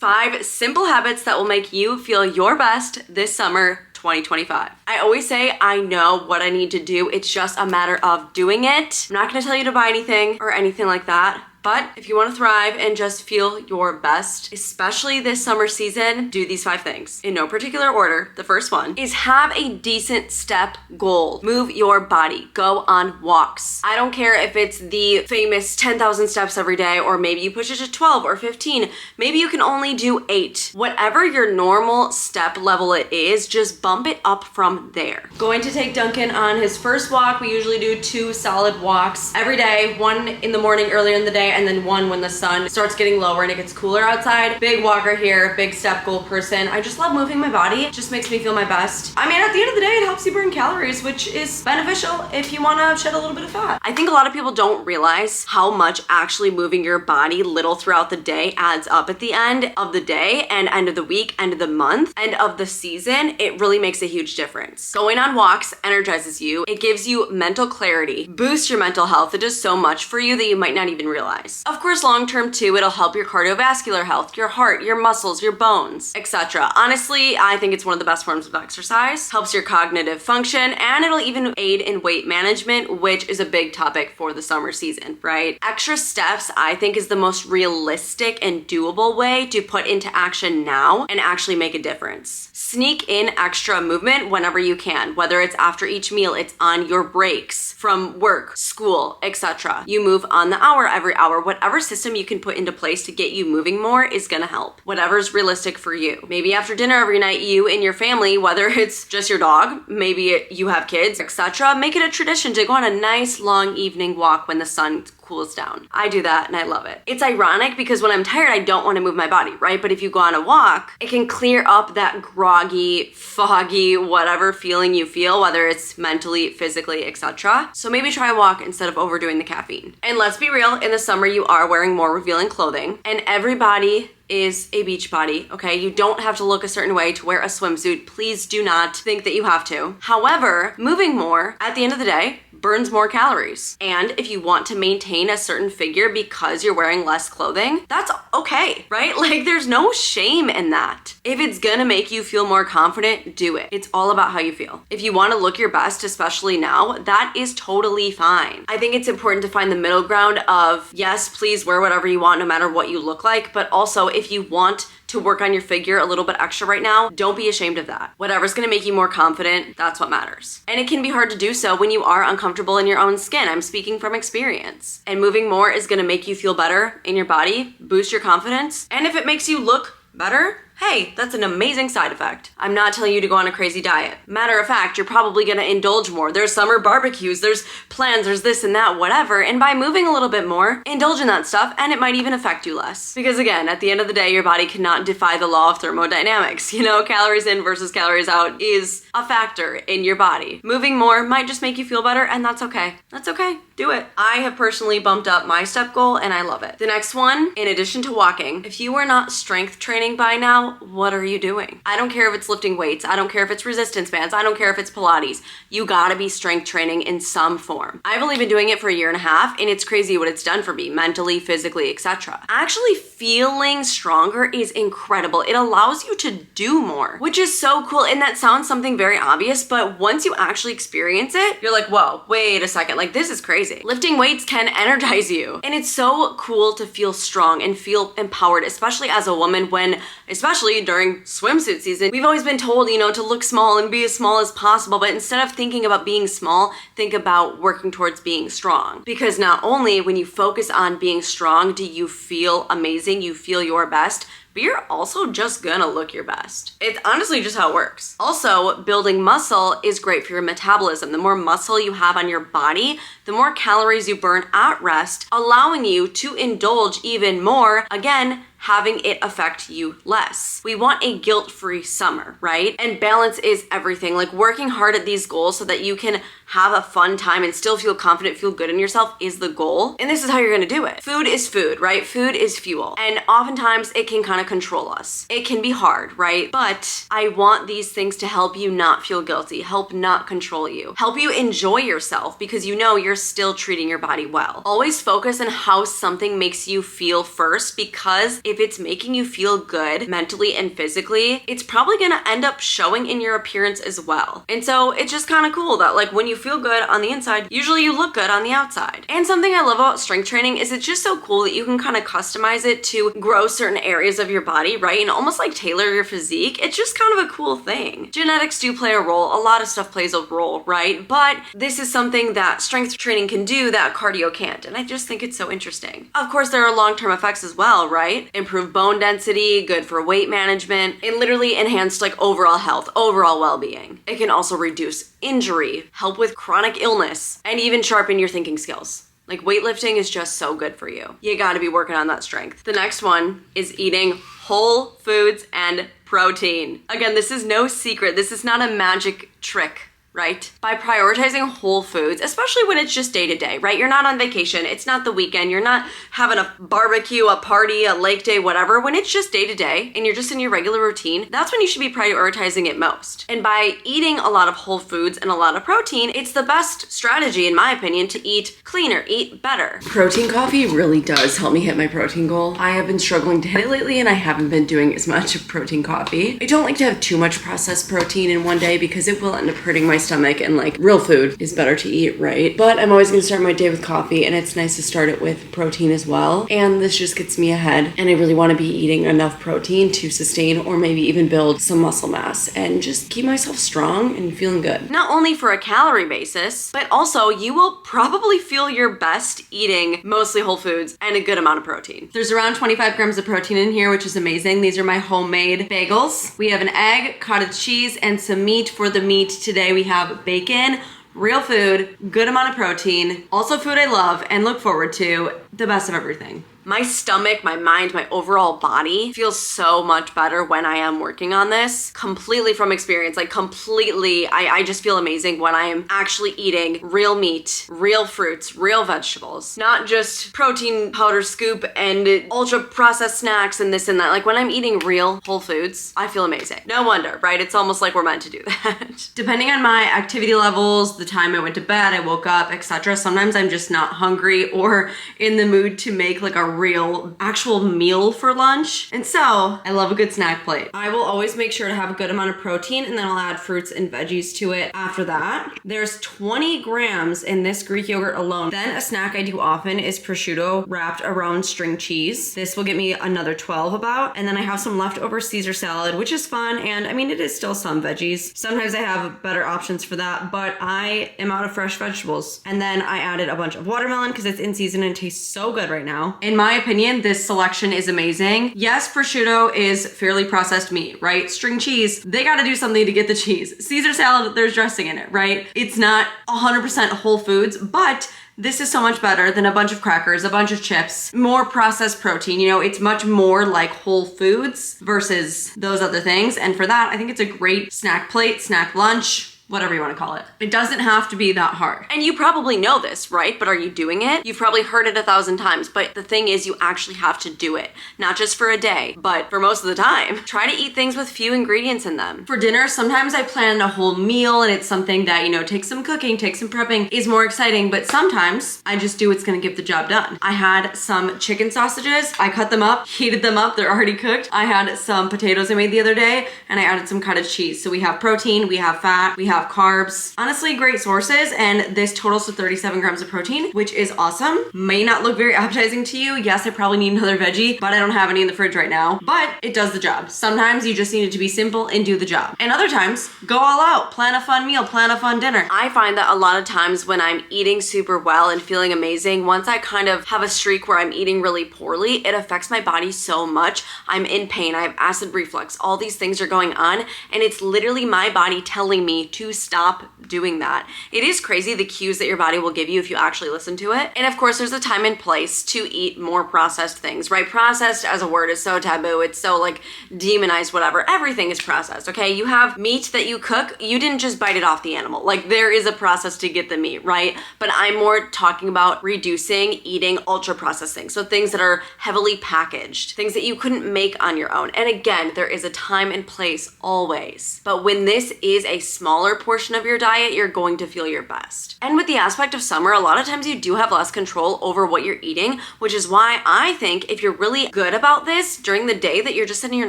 5 simple habits that will make you feel your best this summer 2025. I always say I know what I need to do. It's just a matter of doing it. I'm not gonna tell you to buy anything or anything like that. But if you want to thrive and just feel your best, especially this summer season, do these 5 things in no particular order. The first one is have a decent step goal. Move your body. Go on walks. I don't care if it's the famous 10,000 steps every day, or maybe you push it to 12 or 15. Maybe you can only do 8. Whatever your normal step level it is, just bump it up from there. Going to take Duncan on his first walk. We usually do 2 solid walks every day, one in the morning earlier in the day, and then one when the sun starts getting lower and it gets cooler outside. Big walker here, big step goal person. I just love moving my body. It just makes me feel my best. I mean, at the end of the day, it helps you burn calories, which is beneficial if you want to shed a little bit of fat. I think a lot of people don't realize how much actually moving your body little throughout the day adds up at the end of the day and end of the week, end of the month, end of the season. It really makes a huge difference. Going on walks energizes you. It gives you mental clarity, boosts your mental health. It does so much for you that you might not even realize. Of course, long-term too, it'll help your cardiovascular health, your heart, your muscles, your bones, etc. Honestly, I think it's one of the best forms of exercise. Helps your cognitive function, and it'll even aid in weight management, which is a big topic for the summer season, right? Extra steps, I think, is the most realistic and doable way to put into action now and actually make a difference. Sneak in extra movement whenever you can, whether it's after each meal, it's on your breaks from work, school, etc. You move on the hour, every hour. Whatever system you can put into place to get you moving more is gonna help. Whatever's realistic for you. Maybe after dinner every night, you and your family, whether it's just your dog, maybe you have kids, etc., make it a tradition to go on a nice long evening walk when the sun cools down. I do that and I love it. It's ironic because when I'm tired, I don't want to move my body, right? But if you go on a walk, it can clear up that groggy, foggy, whatever feeling you feel, whether it's mentally, physically, etc. So maybe try a walk instead of overdoing the caffeine. And let's be real, in the summer you are wearing more revealing clothing, and everybody is a beach body, okay? You don't have to look a certain way to wear a swimsuit. Please do not think that you have to. However, moving more, at the end of the day, burns more calories. And if you want to maintain a certain figure because you're wearing less clothing, that's okay, right? Like, there's no shame in that. If it's gonna make you feel more confident, do it. It's all about how you feel. If you wanna look your best, especially now, that is totally fine. I think it's important to find the middle ground of, yes, please wear whatever you want no matter what you look like, but also if you want to work on your figure a little bit extra right now, don't be ashamed of that. Whatever's gonna make you more confident, that's what matters. And it can be hard to do so when you are uncomfortable in your own skin. I'm speaking from experience. And moving more is gonna make you feel better in your body, boost your confidence, and if it makes you look better, hey, that's an amazing side effect. I'm not telling you to go on a crazy diet. Matter of fact, you're probably gonna indulge more. There's summer barbecues, there's plans, there's this and that, whatever. And by moving a little bit more, indulge in that stuff, and it might even affect you less. Because again, at the end of the day, your body cannot defy the law of thermodynamics. You know, calories in versus calories out is a factor in your body. Moving more might just make you feel better, and that's okay. That's okay. Do it. I have personally bumped up my step goal, and I love it. The next one, in addition to walking, if you are not strength training by now, what are you doing? I don't care if it's lifting weights. I don't care if it's resistance bands. I don't care if it's Pilates. You gotta be strength training in some form. I've only been doing it for a year and a half, and it's crazy what it's done for me, mentally, physically, etc. Actually feeling stronger is incredible. It allows you to do more, which is so cool. And that sounds something very obvious, but once you actually experience it, you're like, whoa, wait a second, like this is crazy. Lifting weights can energize you. And it's so cool to feel strong and feel empowered, especially as a woman when, especially during swimsuit season, we've always been told, you know, to look small and be as small as possible. But instead of thinking about being small, think about working towards being strong. Because not only when you focus on being strong, do you feel amazing, you feel your best, but you're also just gonna look your best. It's honestly just how it works. Also, building muscle is great for your metabolism. The more muscle you have on your body, the more calories you burn at rest, allowing you to indulge even more, again, having it affect you less. We want a guilt-free summer, right? And balance is everything. Like working hard at these goals so that you can have a fun time and still feel confident, feel good in yourself is the goal. And this is how you're gonna do it. Food is food, right? Food is fuel. And oftentimes it can kind of control us. It can be hard, right? But I want these things to help you not feel guilty, help not control you, help you enjoy yourself because you know you're still treating your body well. Always focus on how something makes you feel first because if it's making you feel good mentally and physically, it's probably gonna end up showing in your appearance as well. And so it's just kind of cool that like when you feel good on the inside, usually you look good on the outside. And something I love about strength training is it's just so cool that you can kind of customize it to grow certain areas of your body, right? And almost like tailor your physique. It's just kind of a cool thing. Genetics do play a role. A lot of stuff plays a role, right? But this is something that strength training can do that cardio can't. And I just think it's so interesting. Of course, there are long-term effects as well, right? Improved bone density, good for weight management, and literally enhanced like overall health, overall well-being. It can also reduce injury, help with chronic illness, and even sharpen your thinking skills. Like weightlifting is just so good for you. You gotta be working on that strength. The next one is eating whole foods and protein. Again, this is no secret. This is not a magic trick, right? By prioritizing whole foods, especially when it's just day to day, right? You're not on vacation. It's not the weekend. You're not having a barbecue, a party, a lake day, whatever. When it's just day to day and you're just in your regular routine, that's when you should be prioritizing it most. And by eating a lot of whole foods and a lot of protein, it's the best strategy, in my opinion, to eat cleaner, eat better. Protein coffee really does help me hit my protein goal. I have been struggling to hit it lately and I haven't been doing as much of protein coffee. I don't like to have too much processed protein in one day because it will end up hurting my stomach, and like real food is better to eat, right? But I'm always gonna start my day with coffee, and it's nice to start it with protein as well. And this just gets me ahead, and I really wanna be eating enough protein to sustain or maybe even build some muscle mass and just keep myself strong and feeling good. Not only for a calorie basis, but also you will probably feel your best eating mostly whole foods and a good amount of protein. There's around 25 grams of protein in here, which is amazing. These are my homemade bagels. We have an egg, cottage cheese, and some meat. For the meat today, we have bacon, real food, good amount of protein, also food I love and look forward to, the best of everything. My stomach, my mind, my overall body feels so much better when I am working on this. Completely from experience, like completely, I just feel amazing when I am actually eating real meat, real fruits, real vegetables. Not just protein powder scoop and ultra processed snacks and this and that. Like when I'm eating real whole foods, I feel amazing. No wonder, right? It's almost like we're meant to do that. Depending on my activity levels, the time I went to bed, I woke up, etc. Sometimes I'm just not hungry or in the mood to make like a real actual meal for lunch. And so I love a good snack plate. I will always make sure to have a good amount of protein, and then I'll add fruits and veggies to it after that. There's 20 grams in this Greek yogurt alone. Then a snack I do often is prosciutto wrapped around string cheese. This will get me another 12 about. And then I have some leftover Caesar salad, which is fun. And I mean, it is still some veggies. Sometimes I have better options for that, but I am out of fresh vegetables. And then I added a bunch of watermelon because it's in season and tastes so good right now. In my opinion, this selection is amazing. Yes, prosciutto is fairly processed meat, right? String cheese, they gotta do something to get the cheese. Caesar salad, there's dressing in it, right? It's not 100% whole foods, but this is so much better than a bunch of crackers, a bunch of chips, more processed protein. You know, it's much more like whole foods versus those other things. And for that, I think it's a great snack plate, snack lunch, whatever you want to call it. It doesn't have to be that hard. And you probably know this, right? But are you doing it? You've probably heard it 1,000 times, but the thing is you actually have to do it. Not just for a day, but for most of the time. Try to eat things with few ingredients in them. For dinner, sometimes I plan a whole meal and it's something that, you know, takes some cooking, takes some prepping, is more exciting, but sometimes I just do what's gonna get the job done. I had some chicken sausages. I cut them up, heated them up, they're already cooked. I had some potatoes I made the other day and I added some cottage cheese. So we have protein, we have fat, we have carbs. Honestly, great sources, and this totals to 37 grams of protein, which is awesome. May not look very appetizing to you. Yes, I probably need another veggie, but I don't have any in the fridge right now, but it does the job. Sometimes you just need it to be simple and do the job. And other times, go all out, plan a fun meal, plan a fun dinner. I find that a lot of times when I'm eating super well and feeling amazing, once I kind of have a streak where I'm eating really poorly, it affects my body so much. I'm in pain, I have acid reflux, all these things are going on, and it's literally my body telling me to stop doing that. It is crazy the cues that your body will give you if you actually listen to it. And of course, there's a time and place to eat more processed things, right? Processed as a word is so taboo. It's so like demonized, whatever. Everything is processed, okay? You have meat that you cook. You didn't just bite it off the animal. Like there is a process to get the meat, right? But I'm more talking about reducing eating ultra processed things. So things that are heavily packaged, things that you couldn't make on your own. And again, there is a time and place always. But when this is a smaller portion of your diet, you're going to feel your best. And with the aspect of summer, a lot of times you do have less control over what you're eating, which is why I think if you're really good about this during the day that you're just in your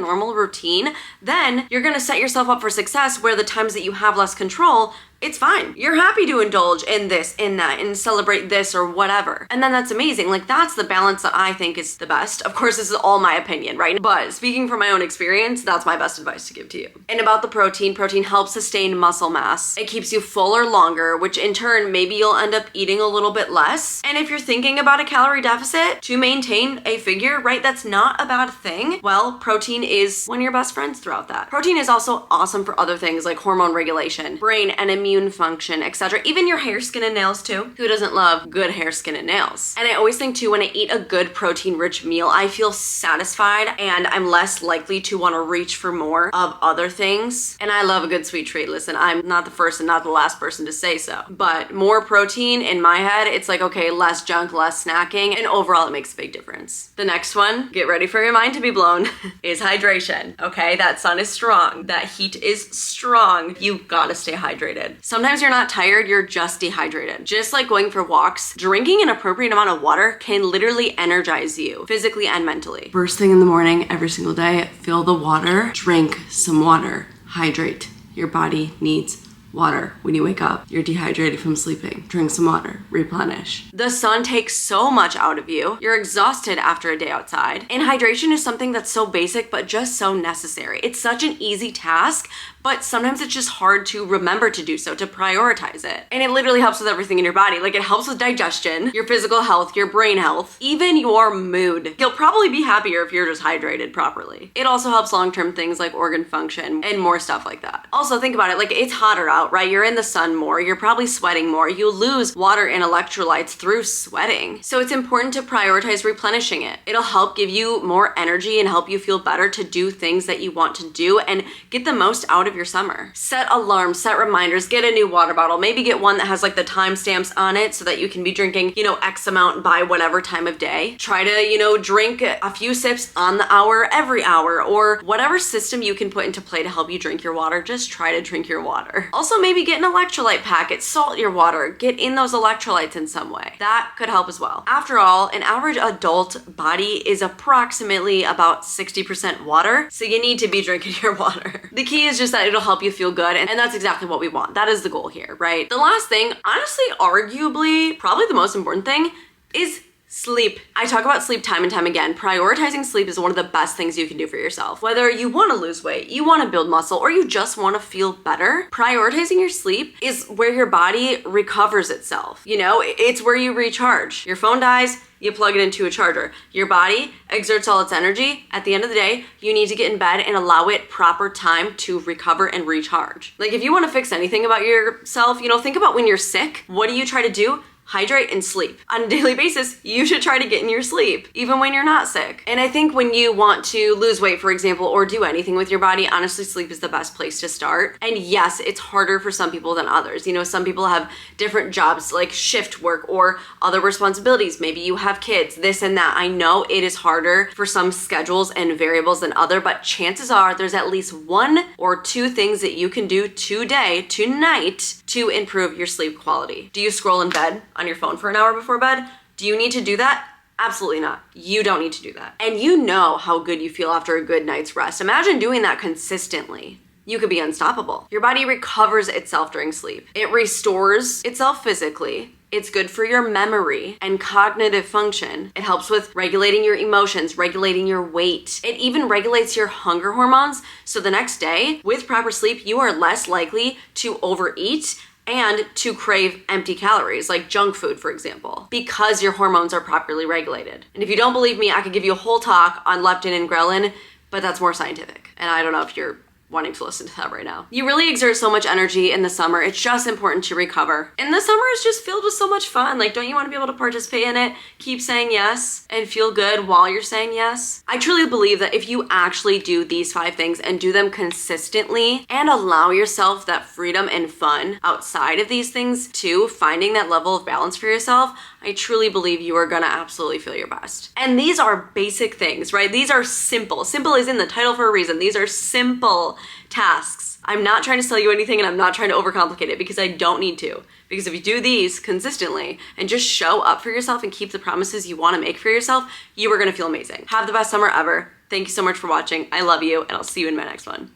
normal routine, then you're gonna set yourself up for success where the times that you have less control, it's fine. You're happy to indulge in this, in that, and celebrate this or whatever. And then that's amazing. Like, that's the balance that I think is the best. Of course, this is all my opinion, right? But speaking from my own experience, that's my best advice to give to you. And about the protein helps sustain muscle mass. It keeps you fuller longer, which in turn, maybe you'll end up eating a little bit less. And if you're thinking about a calorie deficit to maintain a figure, right, that's not a bad thing. Well, protein is one of your best friends throughout that. Protein is also awesome for other things like hormone regulation, brain and immune function, etc. Even your hair, skin, and nails too. Who doesn't love good hair, skin, and nails? And I always think too, when I eat a good protein-rich meal, I feel satisfied and I'm less likely to want to reach for more of other things. And I love a good sweet treat. Listen, I'm not the first and not the last person to say so. But more protein in my head, it's like, okay, less junk, less snacking, and overall it makes a big difference. The next one, get ready for your mind to be blown, is hydration. Okay, that sun is strong. That heat is strong. You gotta stay hydrated. Sometimes you're not tired, you're just dehydrated. Just like going for walks, drinking an appropriate amount of water can literally energize you physically and mentally. First thing in the morning, every single day, fill the water, drink some water, hydrate. Your body needs water. When you wake up, you're dehydrated from sleeping. Drink some water, replenish. The sun takes so much out of you. You're exhausted after a day outside. And hydration is something that's so basic, but just so necessary. It's such an easy task, but sometimes it's just hard to remember to do so, to prioritize it. And it literally helps with everything in your body. Like, it helps with digestion, your physical health, your brain health, even your mood. You'll probably be happier if you're just hydrated properly. It also helps long-term things like organ function and more stuff like that. Also, think about it, like, it's hotter out, right? You're in the sun more, you're probably sweating more. You lose water and electrolytes through sweating. So it's important to prioritize replenishing it. It'll help give you more energy and help you feel better to do things that you want to do and get the most out of your summer. Set alarms, set reminders, get a new water bottle. Maybe get one that has like the timestamps on it so that you can be drinking, X amount by whatever time of day. Try to, drink a few sips on the hour, every hour, or whatever system you can put into play to help you drink your water. Just try to drink your water. Also, maybe get an electrolyte packet, salt your water, get in those electrolytes in some way. That could help as well. After all, an average adult body is approximately about 60% water, so you need to be drinking your water. The key is just that it'll help you feel good, and that's exactly what we want. That is the goal here, right? The last thing, honestly, arguably, probably the most important thing, is sleep. I talk about sleep time and time again. Prioritizing sleep is one of the best things you can do for yourself. Whether you want to lose weight, you want to build muscle, or you just want to feel better, prioritizing your sleep is where your body recovers itself. It's where you recharge. Your phone dies, you plug it into a charger. Your body exerts all its energy. At the end of the day, you need to get in bed and allow it proper time to recover and recharge. Like, if you want to fix anything about yourself, think about when you're sick. What do you try to do? Hydrate and sleep. On a daily basis, you should try to get in your sleep, even when you're not sick. And I think when you want to lose weight, for example, or do anything with your body, honestly, sleep is the best place to start. And yes, it's harder for some people than others. Some people have different jobs like shift work or other responsibilities. Maybe you have kids, this and that. I know it is harder for some schedules and variables than other, but chances are there's at least one or two things that you can do today, tonight, to improve your sleep quality. Do you scroll in bed on your phone for an hour before bed? Do you need to do that? Absolutely not. You don't need to do that. And you know how good you feel after a good night's rest. Imagine doing that consistently. You could be unstoppable. Your body recovers itself during sleep. It restores itself physically. It's good for your memory and cognitive function. It helps with regulating your emotions, regulating your weight. It even regulates your hunger hormones. So the next day, with proper sleep, you are less likely to overeat and to crave empty calories, like junk food, for example, because your hormones are properly regulated. And if you don't believe me, I could give you a whole talk on leptin and ghrelin, but that's more scientific. And I don't know if you're wanting to listen to that right now. You really exert so much energy in the summer. It's just important to recover. And the summer is just filled with so much fun. Like, don't you want to be able to participate in it? Keep saying yes and feel good while you're saying yes. I truly believe that if you actually do these 5 things and do them consistently and allow yourself that freedom and fun outside of these things too, finding that level of balance for yourself, I truly believe you are gonna absolutely feel your best. And these are basic things, right? These are simple. Simple is in the title for a reason. These are simple tasks. I'm not trying to sell you anything and I'm not trying to overcomplicate it because I don't need to. Because if you do these consistently and just show up for yourself and keep the promises you wanna make for yourself, you are gonna feel amazing. Have the best summer ever. Thank you so much for watching. I love you and I'll see you in my next one.